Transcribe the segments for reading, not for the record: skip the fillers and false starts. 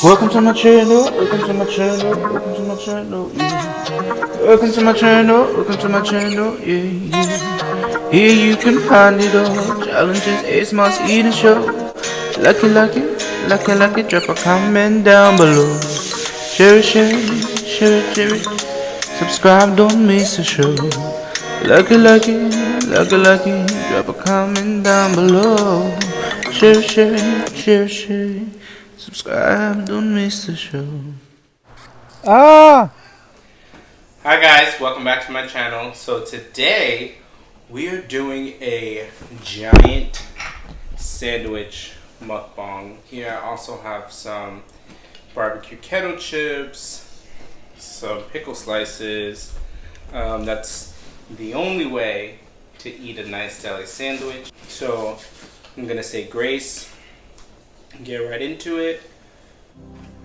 Welcome to my channel, welcome to my channel, welcome to my channel, yeah. Welcome to my channel, welcome to my channel, yeah, yeah. Here you can find it all. Challenges, Ace Moss eating show. Lucky, drop a comment down below. Share it. Subscribe, don't miss a show. Lucky, drop a comment down below. Share. Subscribe, don't miss the show. Ah! Hi guys, welcome back to my channel. So today we are doing a giant sandwich mukbang. Here I also have some barbecue kettle chips, some pickle slices. That's the only way to eat a nice deli sandwich. So I'm gonna say grace, get right into it.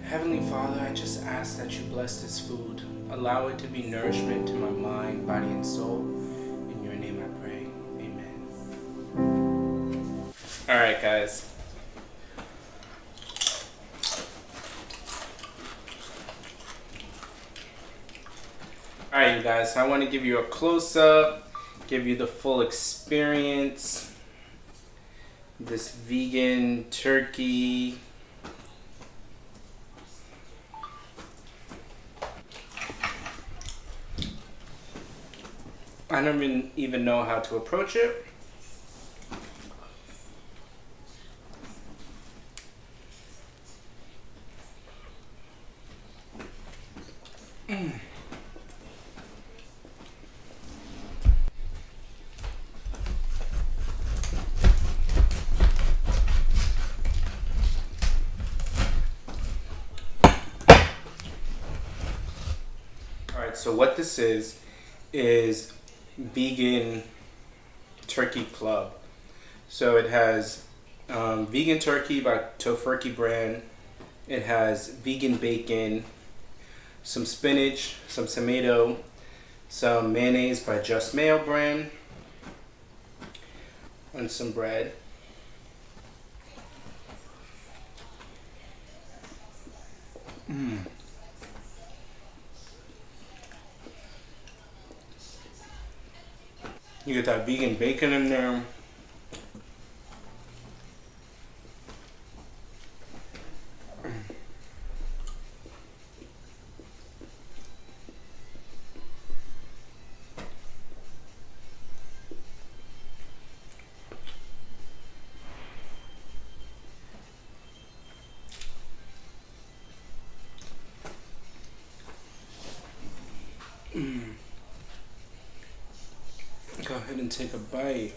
Heavenly Father, I just ask that you bless this food. Allow it to be nourishment to my mind, body, and soul. In your name I pray. Amen. Alright guys. Alright you guys, I want to give you a close-up, give you the full experience. This vegan turkey. I don't even know how to approach it. Alright, so what this is vegan turkey club. So it has vegan turkey by Tofurky brand. It has vegan bacon, some spinach, some tomato, some mayonnaise by Just Mayo brand, and some bread. You get that vegan bacon in there. Go ahead and take a bite.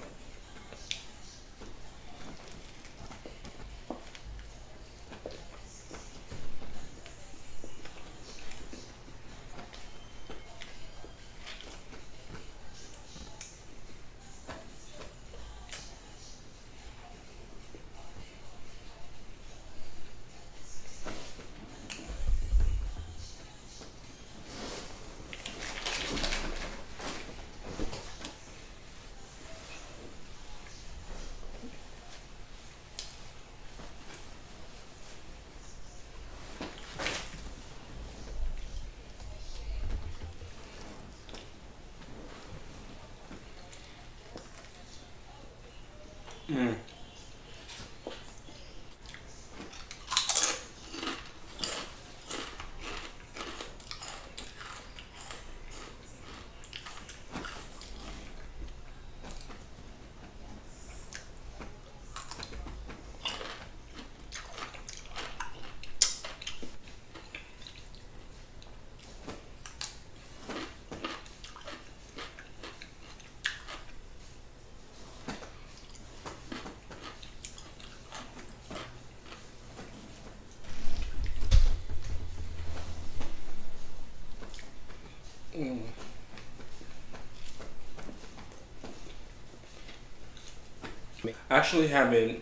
I actually haven't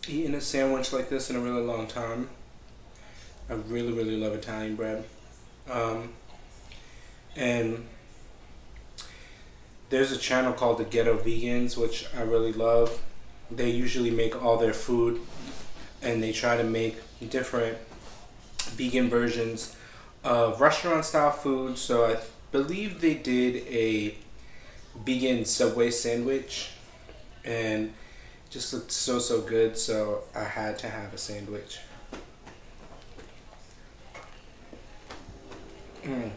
eaten a sandwich like this in a really long time. I really love Italian bread. And there's a channel called the Ghetto Vegans, which I really love. They usually make all their food and they try to make different vegan versions of restaurant style food. So I believe they did a vegan Subway sandwich, and it just looked so good. So I had to have a sandwich. Mm.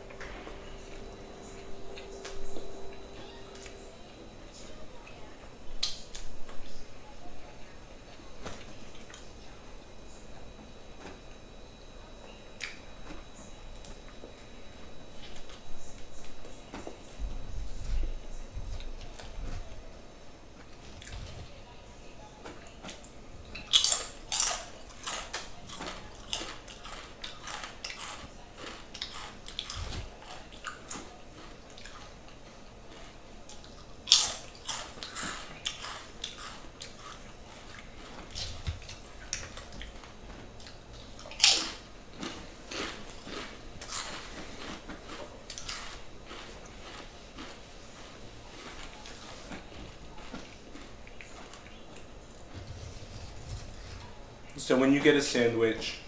So when you get a sandwich,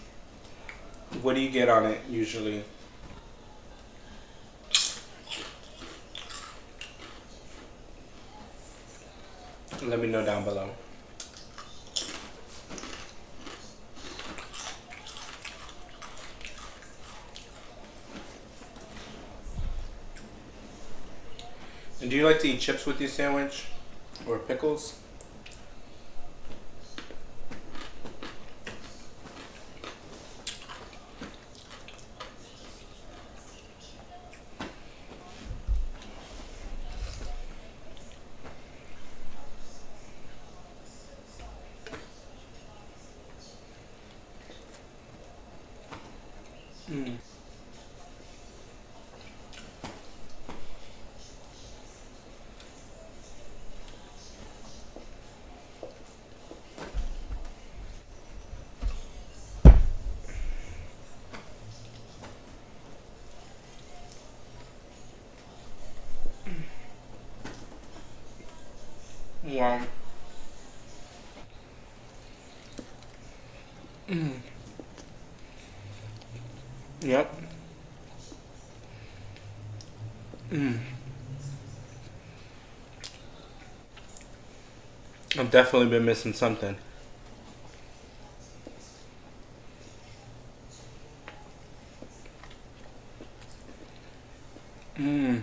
what do you get on it usually? Let me know down below. And do you like to eat chips with your sandwich? Or pickles? Mm. Wow. Mm. Yep. Mm. I've definitely been missing something. Mm.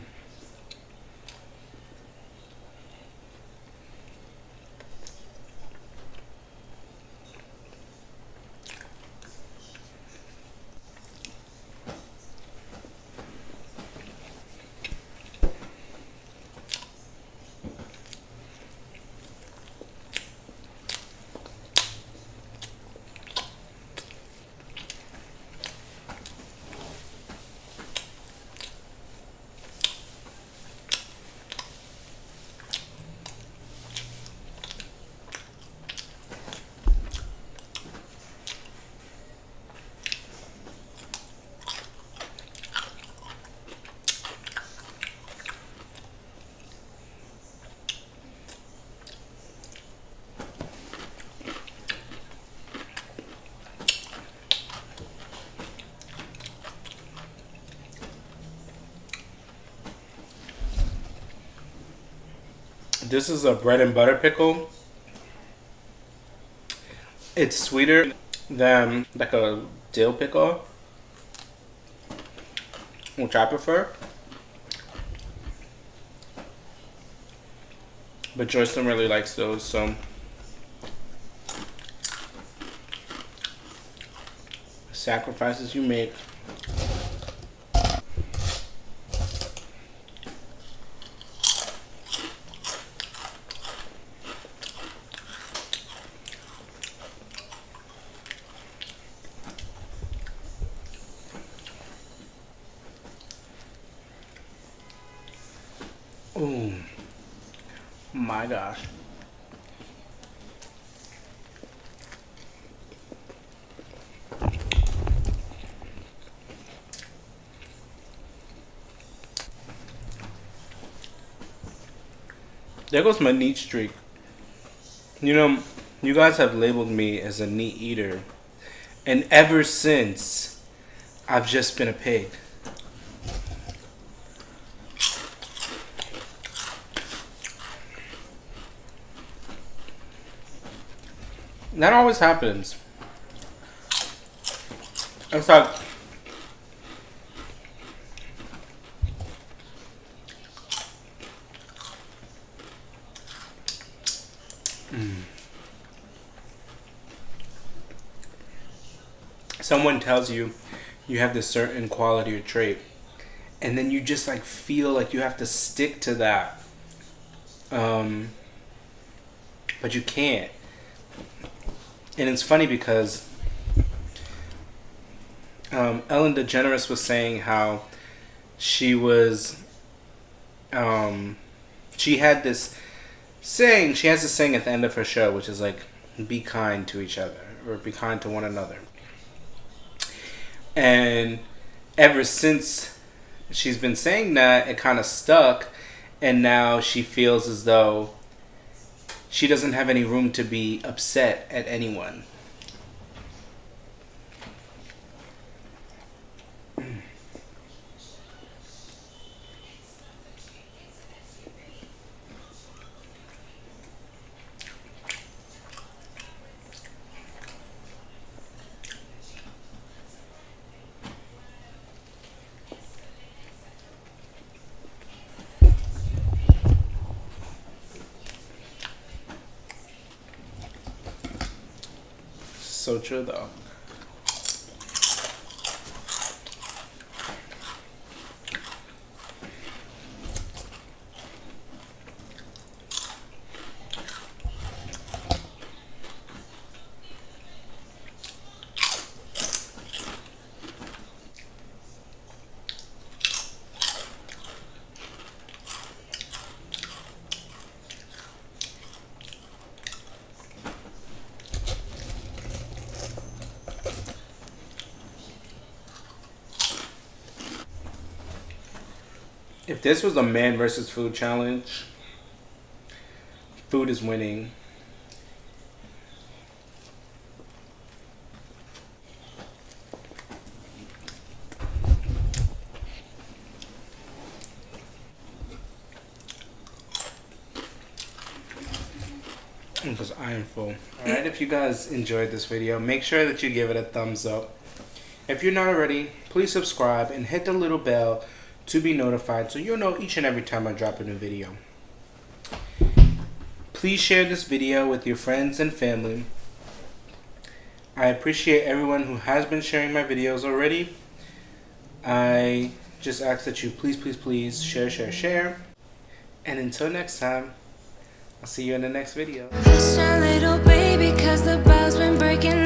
This is a bread and butter pickle. It's sweeter than like a dill pickle, which I prefer. But Joycelyn really likes those, so sacrifices you make. Oh my gosh. There goes my neat streak. You know, you guys have labeled me as a neat eater. And ever since I've just been a pig. That always happens. It's like someone tells you you have this certain quality or trait, and then you just like feel like you have to stick to that, but you can't. And it's funny because Ellen DeGeneres was saying how she was she had this saying, she has this saying at the end of her show, which is like, be kind to each other, or be kind to one another. And ever since she's been saying that, it kind of stuck, and now she feels as though she doesn't have any room to be upset at anyone. So true though. If this was a man versus food challenge, food is winning. Because I am full. Alright, if you guys enjoyed this video, make sure that you give it a thumbs up. If you're not already, please subscribe and hit the little bell to be notified so you'll know each and every time I drop a new video. Please share this video with your friends and family. I appreciate everyone who has been sharing my videos already. I just ask that you please share. And until next time, I'll see you in the next video. Hush, little baby, 'cause the bell's been breaking.